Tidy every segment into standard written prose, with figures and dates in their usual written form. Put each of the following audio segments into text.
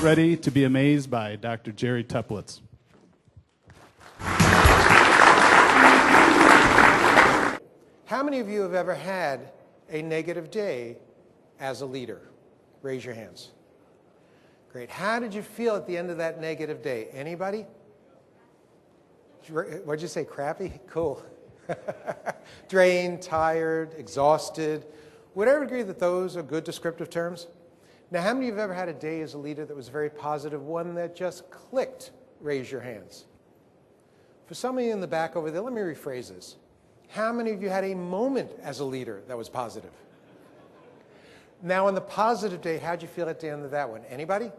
ready to be amazed by Dr. Jerry-Teplitz. How many of you have ever had a negative day as a leader? Raise your hands. Great. How did you feel at the end of that negative day? Anybody? What'd you say, crappy? Cool. Drained, tired, exhausted. Would I agree that those are good descriptive terms? Now, how many of you have ever had a day as a leader that was very positive, one that just clicked? Raise your hands. For some of you in the back over there, let me rephrase this. How many of you had a moment as a leader that was positive? Now, on the positive day, how'd you feel at the end of that one? Anybody?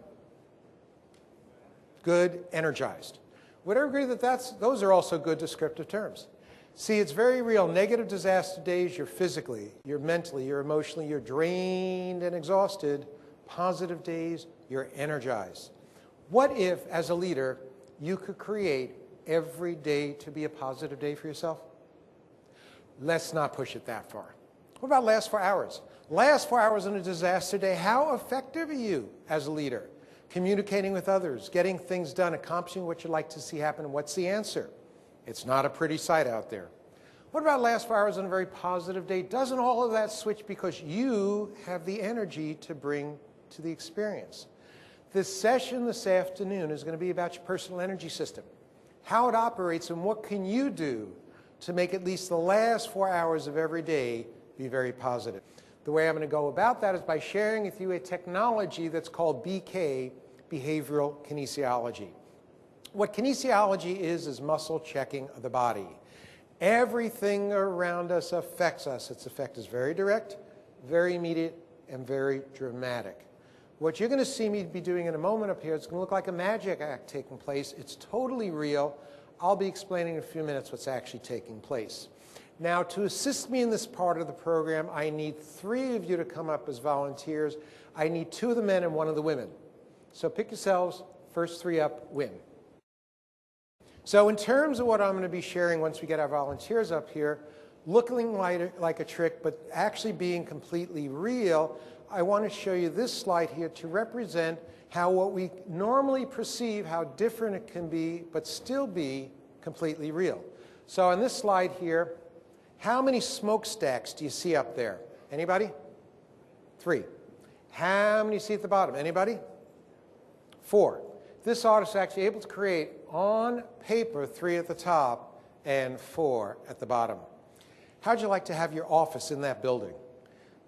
Good, energized. Would I agree that those are also good descriptive terms? See, it's very real. Negative disaster days, you're physically, you're mentally, you're emotionally, you're drained and exhausted. Positive days, you're energized. What if, as a leader, you could create every day to be a positive day for yourself? Let's not push it that far. What about last 4 hours? Last 4 hours on a disaster day, how effective are you as a leader? Communicating with others, getting things done, accomplishing what you'd like to see happen. What's the answer? It's not a pretty sight out there. What about last 4 hours on a very positive day? Doesn't all of that switch because you have the energy to bring to the experience? This session this afternoon is going to be about your personal energy system, how it operates, and what can you do to make at least the last 4 hours of every day be very positive. The way I'm going to go about that is by sharing with you a technology that's called BK, Behavioral Kinesiology. What kinesiology is muscle checking of the body. Everything around us affects us. Its effect is very direct, very immediate, and very dramatic. What you're going to see me be doing in a moment up here, it's going to look like a magic act taking place. It's totally real. I'll be explaining in a few minutes what's actually taking place. Now, to assist me in this part of the program, I need 3 of you to come up as volunteers. I need 2 of the men and 1 of the women. So pick yourselves, first 3 up win. So in terms of what I'm going to be sharing once we get our volunteers up here, looking like a trick, but actually being completely real, I want to show you this slide here to represent how what we normally perceive, how different it can be, but still be completely real. So on this slide here, how many smokestacks do you see up there? Anybody? 3. How many you see at the bottom? Anybody? 4. This artist is actually able to create on paper 3 at the top and 4 at the bottom. How'd you like to have your office in that building?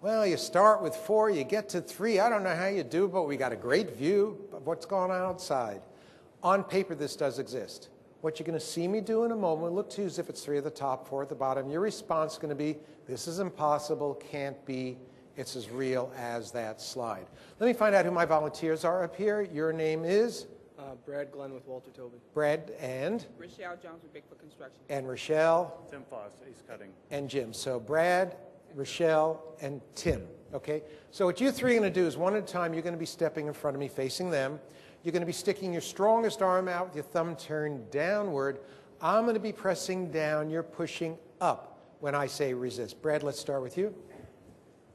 Well, you start with 4, you get to 3. I don't know how you do, but we got a great view of what's going on outside. On paper, this does exist. What you're going to see me do in a moment, look to you as if it's 3 at the top, 4 at the bottom. Your response is going to be, this is impossible, can't be. It's as real as that slide. Let me find out who my volunteers are up here. Your name is? Brad Glenn with Walter Tobin. Brad and? Rochelle Jones with Bigfoot Construction. And Rochelle? Tim Foss, Ace Cutting. And Jim. So Brad, Rochelle, and Tim. Okay? So what you 3 are going to do is one at a time, you're going to be stepping in front of me, facing them. You're going to be sticking your strongest arm out with your thumb turned downward. I'm going to be pressing down. You're pushing up when I say resist. Brad, let's start with you.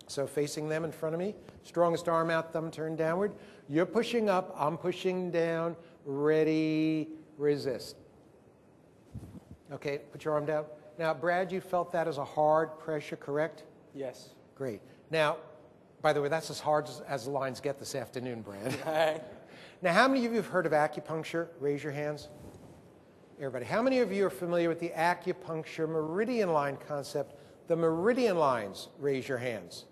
So facing them in front of me, strongest arm out, thumb turned downward. You're pushing up, I'm pushing down. Ready, resist. Okay, put your arm down. Now, Brad, you felt that as a hard pressure, correct? Yes. Great. Now, by the way, that's as hard as the lines get this afternoon, Brad. Now, how many of you have heard of acupuncture? Raise your hands. Everybody. How many of you are familiar with the acupuncture meridian line concept? The meridian lines, raise your hands.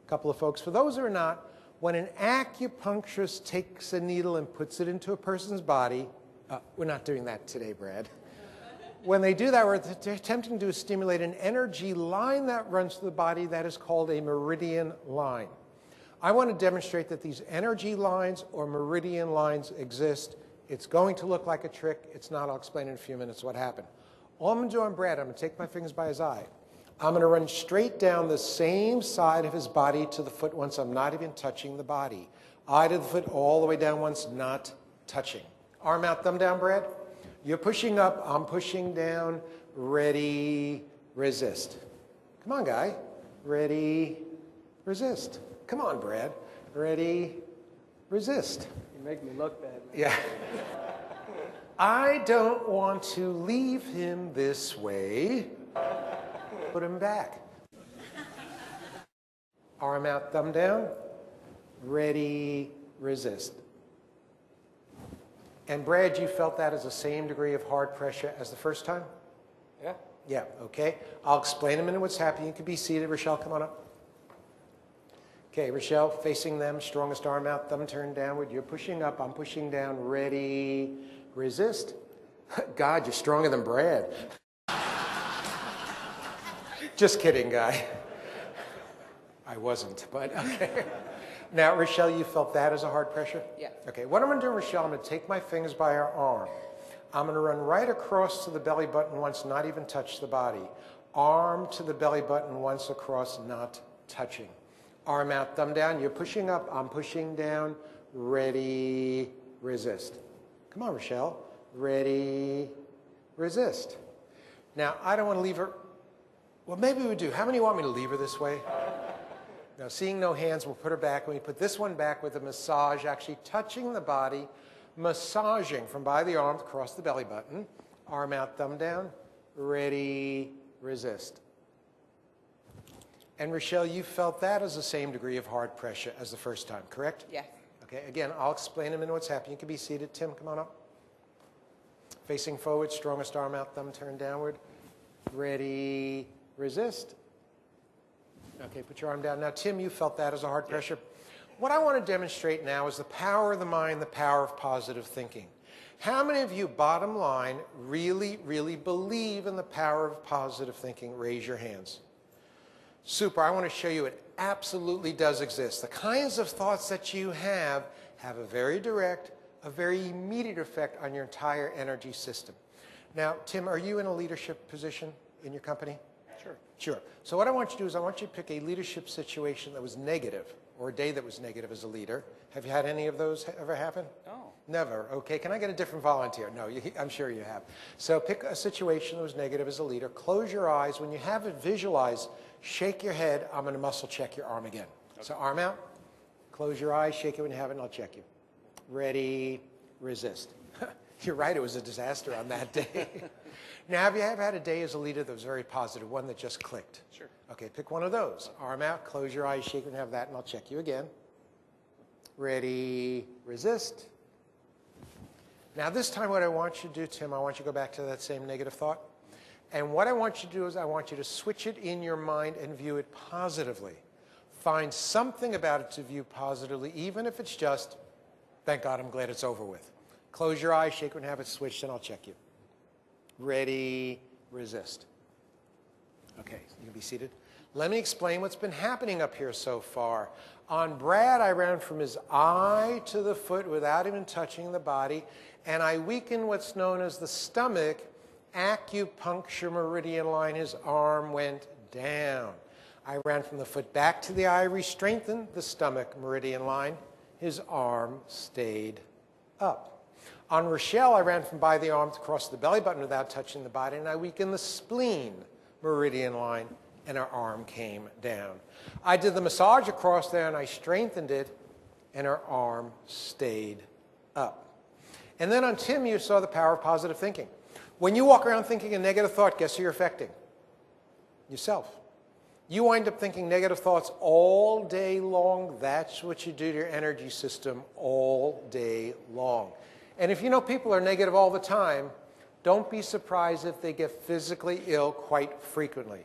A couple of folks. For those who are not, when an acupuncturist takes a needle and puts it into a person's body, we're not doing that today, Brad. When they do that, what they're attempting to do is stimulate an energy line that runs through the body that is called a meridian line. I want to demonstrate that these energy lines or meridian lines exist. It's going to look like a trick. It's not. I'll explain in a few minutes what happened. All I'm going to do on Brad, I'm going to take my fingers by his eye. I'm going to run straight down the same side of his body to the foot once. I'm not even touching the body. Eye to the foot all the way down once, not touching. Arm out, thumb down, Brad. You're pushing up, I'm pushing down. Ready, resist. Come on, guy. Ready, resist. Come on, Brad. Ready, resist. You make me look bad. Yeah. I don't want to leave him this way. Put him back. Arm out, thumb down. Ready, resist. And Brad, you felt that as the same degree of hard pressure as the first time? Yeah. Yeah, okay. I'll explain in a minute what's happening. You can be seated. Rochelle, come on up. Okay, Rochelle, facing them, strongest arm out, thumb turned downward. You're pushing up, I'm pushing down. Ready, resist. God, you're stronger than Brad. Just kidding, guy. I wasn't, but okay. Now, Rochelle, you felt that as a hard pressure? Yeah. Okay, what I'm going to do, Rochelle, I'm going to take my fingers by her arm. I'm going to run right across to the belly button once, not even touch the body. Arm to the belly button once across, not touching. Arm out, thumb down. You're pushing up, I'm pushing down. Ready, resist. Come on, Rochelle. Ready, resist. Now, I don't want to leave her. Well, maybe we do. How many want me to leave her this way? Now, seeing no hands, we'll put her back. When we put this one back with a massage, actually touching the body, massaging from by the arm across the belly button. Arm out, thumb down. Ready, resist. And Rochelle, you felt that as the same degree of hard pressure as the first time, correct? Yes. Okay, again, I'll explain in a minute what's happening. You can be seated. Tim, come on up. Facing forward, strongest arm out, thumb turned downward. Ready, resist. Okay, put your arm down. Now, Tim, you felt that as a hard pressure. What I want to demonstrate now is the power of the mind, the power of positive thinking. How many of you, bottom line, really, really believe in the power of positive thinking? Raise your hands. Super. I want to show you it absolutely does exist. The kinds of thoughts that you have a very direct, a very immediate effect on your entire energy system. Now, Tim, are you in a leadership position in your company? Sure. Sure. So what I want you to do is I want you to pick a leadership situation that was negative, or a day that was negative as a leader. Have you had any of those ever happen? No. Never. Okay. Can I get a different volunteer? No, I'm sure you have. So pick a situation that was negative as a leader. Close your eyes. When you have it visualized, shake your head. I'm going to muscle check your arm again. Okay. So arm out. Close your eyes. Shake it when you have it, and I'll check you. Ready, resist. You're right. It was a disaster on that day. Now, have you ever had a day as a leader that was very positive, one that just clicked? Sure. Okay, pick one of those. Arm out, close your eyes, shake and have that, and I'll check you again. Ready, resist. Now, this time what I want you to do, Tim, I want you to go back to that same negative thought. And what I want you to do is I want you to switch it in your mind and view it positively. Find something about it to view positively, even if it's just, thank God, I'm glad it's over with. Close your eyes, shake and have it switched, and I'll check you. Ready, resist. Okay, you can be seated. Let me explain what's been happening up here so far. On Brad, I ran from his eye to the foot without even touching the body, and I weakened what's known as the stomach acupuncture meridian line. His arm went down. I ran from the foot back to the eye, re-strengthened the stomach meridian line. His arm stayed up. On Rochelle, I ran from by the arm across the belly button without touching the body, and I weakened the spleen meridian line, and her arm came down. I did the massage across there, and I strengthened it, and her arm stayed up. And then on Tim, you saw the power of positive thinking. When you walk around thinking a negative thought, guess who you're affecting? Yourself. You wind up thinking negative thoughts all day long. That's what you do to your energy system all day long. And if you know people are negative all the time, don't be surprised if they get physically ill quite frequently.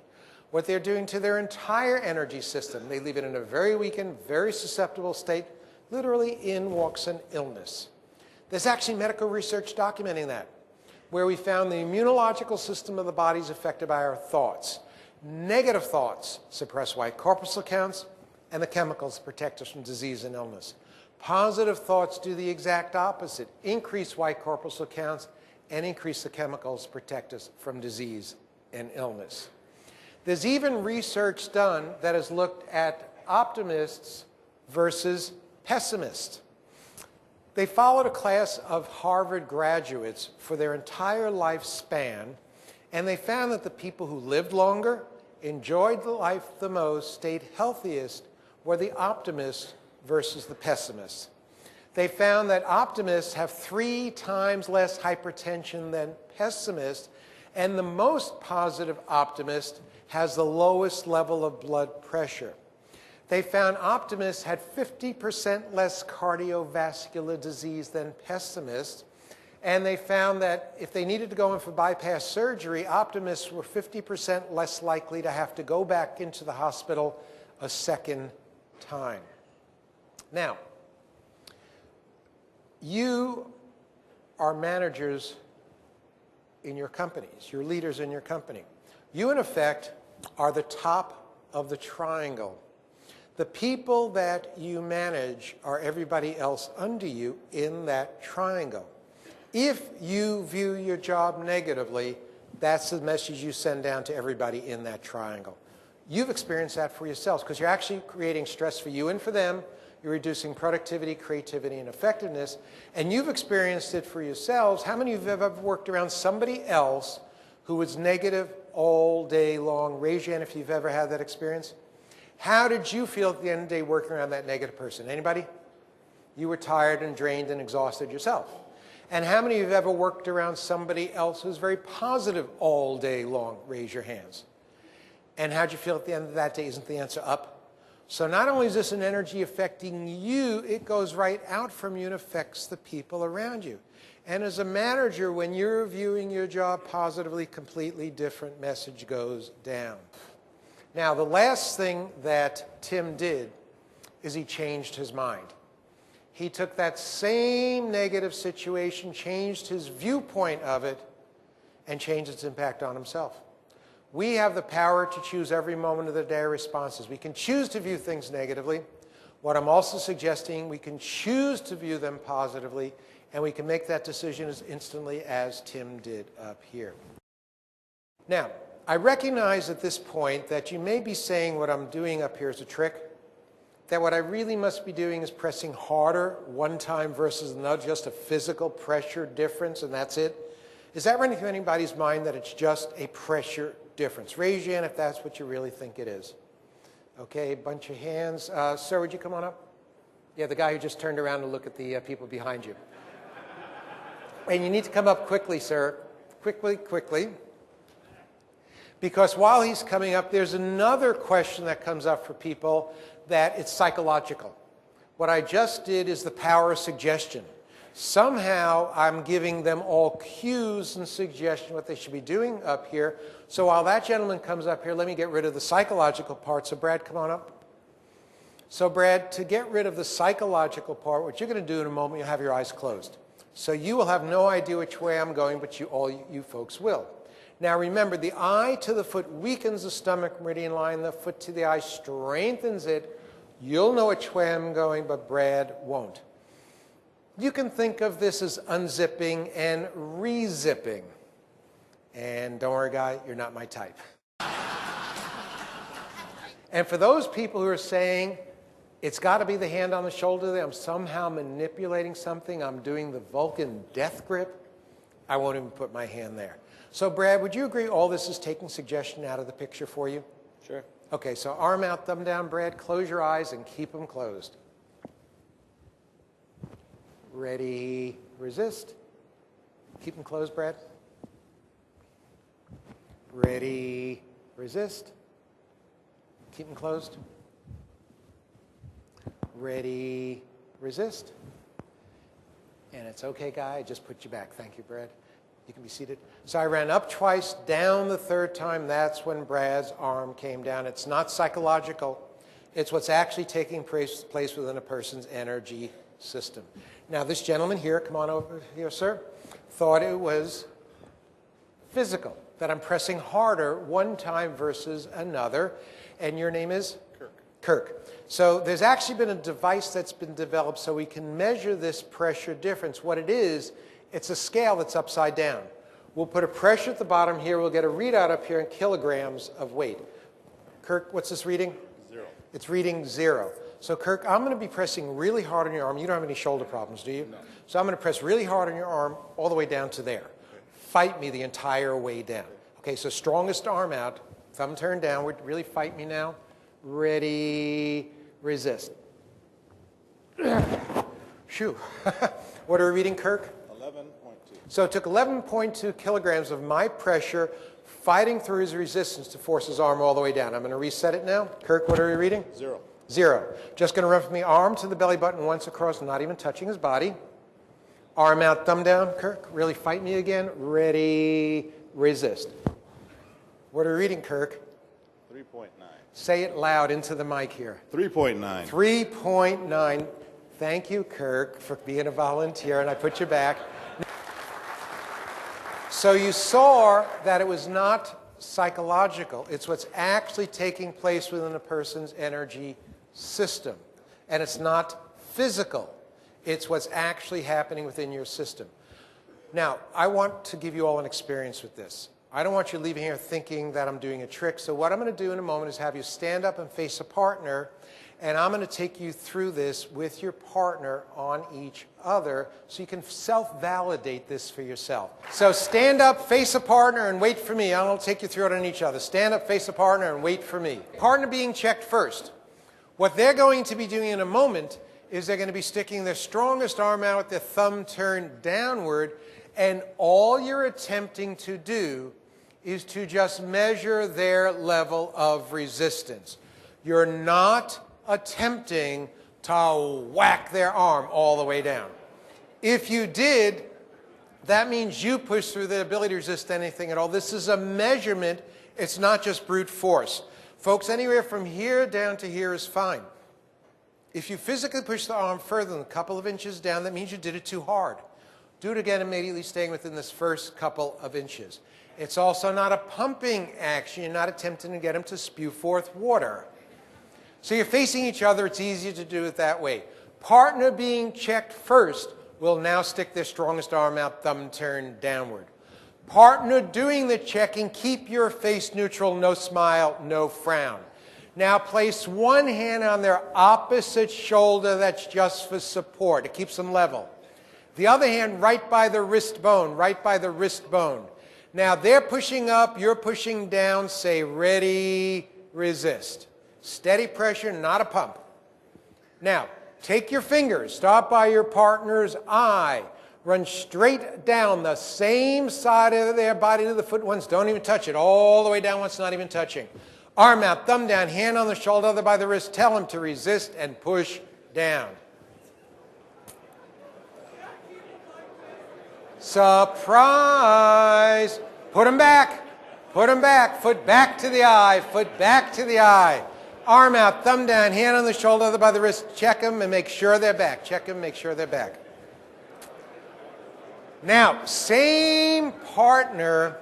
What they're doing to their entire energy system, they leave it in a very weakened, very susceptible state. Literally, in walks an illness. There's actually medical research documenting that, where we found the immunological system of the body is affected by our thoughts. Negative thoughts suppress white corpuscle counts, and the chemicals protect us from disease and illness. Positive thoughts do the exact opposite, increase white corpuscle counts and increase the chemicals protect us from disease and illness. There's even research done that has looked at optimists versus pessimists. They followed a class of Harvard graduates for their entire lifespan, and they found that the people who lived longer, enjoyed the life the most, stayed healthiest, were the optimists versus the pessimists. They found that optimists have 3 times less hypertension than pessimists, and the most positive optimist has the lowest level of blood pressure. They found optimists had 50% less cardiovascular disease than pessimists, and they found that if they needed to go in for bypass surgery, optimists were 50% less likely to have to go back into the hospital a second time. Now, you are managers in your companies, you're leaders in your company. You, in effect, are the top of the triangle. The people that you manage are everybody else under you in that triangle. If you view your job negatively, that's the message you send down to everybody in that triangle. You've experienced that for yourselves because you're actually creating stress for you and for them. You're reducing productivity, creativity, and effectiveness. And you've experienced it for yourselves. How many of you have ever worked around somebody else who was negative all day long? Raise your hand if you've ever had that experience. How did you feel at the end of the day working around that negative person? Anybody? You were tired and drained and exhausted yourself. And how many of you have ever worked around somebody else who's very positive all day long? Raise your hands. And how'd you feel at the end of that day? Isn't the answer up? So not only is this an energy affecting you, it goes right out from you and affects the people around you. And as a manager, when you're viewing your job positively, completely different message goes down. Now, the last thing that Tim did is he changed his mind. He took that same negative situation, changed his viewpoint of it, and changed its impact on himself. We have the power to choose every moment of the day our responses. We can choose to view things negatively. What I'm also suggesting, we can choose to view them positively, and we can make that decision as instantly as Tim did up here. Now, I recognize at this point that you may be saying what I'm doing up here is a trick, that what I really must be doing is pressing harder one time versus another, just a physical pressure difference, and that's it. Is that running through anybody's mind that it's just a pressure difference? Raise your hand if that's what you really think it is. Okay, a bunch of hands. Sir, would you come on up? Yeah, the guy who just turned around to look at the people behind you. And you need to come up quickly, sir. Quickly, quickly. Because while he's coming up, there's another question that comes up for people that it's psychological. What I just did is the power of suggestion. Somehow I'm giving them all cues and suggestions what they should be doing up here. So while that gentleman comes up here, let me get rid of the psychological part. So Brad, come on up. So Brad, to get rid of the psychological part, what you're going to do in a moment, you'll have your eyes closed. So you will have no idea which way I'm going, but all you folks will. Now remember, the eye to the foot weakens the stomach meridian line. The foot to the eye strengthens it. You'll know which way I'm going, but Brad won't. You can think of this as unzipping and re-zipping. And don't worry, guy, you're not my type. And for those people who are saying, it's got to be the hand on the shoulder that I'm somehow manipulating something, I'm doing the Vulcan death grip, I won't even put my hand there. So Brad, would you agree all this is taking suggestion out of the picture for you? Sure. Okay, so arm out, thumb down, Brad. Close your eyes and keep them closed. Ready, resist. Keep them closed, Brad. Ready, resist. Keep them closed. Ready, resist. And it's okay, guy. I just put you back. Thank you, Brad. You can be seated. So I ran up twice, down the third time. That's when Brad's arm came down. It's not psychological. It's what's actually taking place within a person's energy system. Now, this gentleman here, come on over here, sir, thought it was physical, that I'm pressing harder one time versus another. And your name is? Kirk. Kirk. So there's actually been a device that's been developed so we can measure this pressure difference. What it is, it's a scale that's upside down. We'll put a pressure at the bottom here. We'll get a readout up here in kilograms of weight. Kirk, what's this reading? 0. It's reading 0. So Kirk, I'm going to be pressing really hard on your arm. You don't have any shoulder problems, do you? No. So I'm going to press really hard on your arm all the way down to there. Okay. Fight me the entire way down. Okay, so strongest arm out, thumb turned downward. Really fight me now. Ready, resist. Shoo. What are we reading, Kirk? 11.2. So it took 11.2 kilograms of my pressure fighting through his resistance to force his arm all the way down. I'm going to reset it now. Kirk, what are we reading? 0. 0. Just going to run from the arm to the belly button once across, not even touching his body. Arm out, thumb down. Kirk, really fight me again. Ready, resist. What are we reading, Kirk? 3.9. Say it loud into the mic here. 3.9. 3.9. Thank you, Kirk, for being a volunteer, and I put you back. So you saw that it was not psychological. It's what's actually taking place within a person's energy system. And it's not physical. It's what's actually happening within your system. Now, I want to give you all an experience with this. I don't want you leaving here thinking that I'm doing a trick. So what I'm going to do in a moment is have you stand up and face a partner, and I'm going to take you through this with your partner on each other so you can self-validate this for yourself. So stand up, face a partner, and wait for me. I'm going to take you through it on each other. Stand up, face a partner, and wait for me. Partner being checked first. What they're going to be doing in a moment is they're going to be sticking their strongest arm out with their thumb turned downward, and all you're attempting to do is to just measure their level of resistance. You're not attempting to whack their arm all the way down. If you did, that means you push through the ability to resist anything at all. This is a measurement. It's not just brute force. Folks, anywhere from here down to here is fine. If you physically push the arm further than a couple of inches down, that means you did it too hard. Do it again, immediately staying within this first couple of inches. It's also not a pumping action. You're not attempting to get them to spew forth water. So you're facing each other. It's easier to do it that way. Partner being checked first will now stick their strongest arm out, thumb turned downward. Partner doing the checking, keep your face neutral, no smile, no frown. Now place one hand on their opposite shoulder. That's just for support. It keeps them level. The other hand right by the wrist bone, right by the wrist bone. Now they're pushing up, you're pushing down. Say ready, resist. Steady pressure, not a pump. Now, take your fingers, start by your partner's eye. Run straight down the same side of their body to the foot once. Don't even touch it. All the way down once, not even touching. Arm out, thumb down, hand on the shoulder, other by the wrist. Tell them to resist and push down. Surprise! Put them back. Put them back. Foot back to the eye. Foot back to the eye. Arm out, thumb down, hand on the shoulder, other by the wrist. Check them and make sure they're back. Check them, make sure they're back. Now, same partner.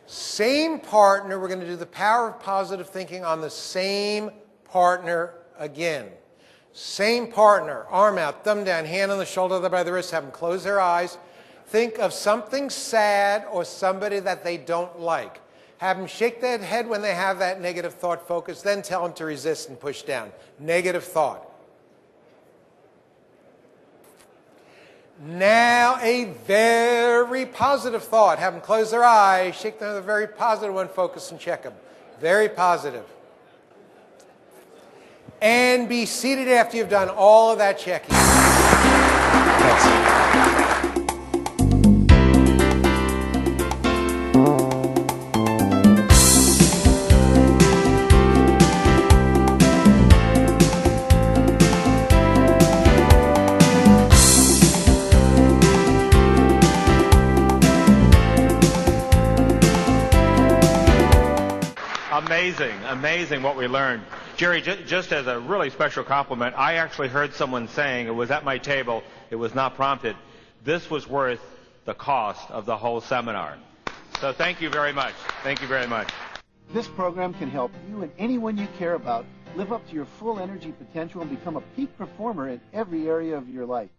We're going to do the power of positive thinking on the same partner again. Same partner. Arm out, thumb down, hand on the shoulder, other by the wrist. Have them close their eyes. Think of something sad or somebody that they don't like. Have them shake their head when they have that negative thought focus. Then tell them to resist and push down. Negative thought. Now a very positive thought. Have them close their eyes. Shake them with a very positive one. Focus and check them. Very positive. And be seated after you've done all of that checking. Thanks. Amazing what we learned. Jerry, just as a really special compliment, I actually heard someone saying, it was at my table, it was not prompted, this was worth the cost of the whole seminar. So thank you very much. Thank you very much. This program can help you and anyone you care about live up to your full energy potential and become a peak performer in every area of your life.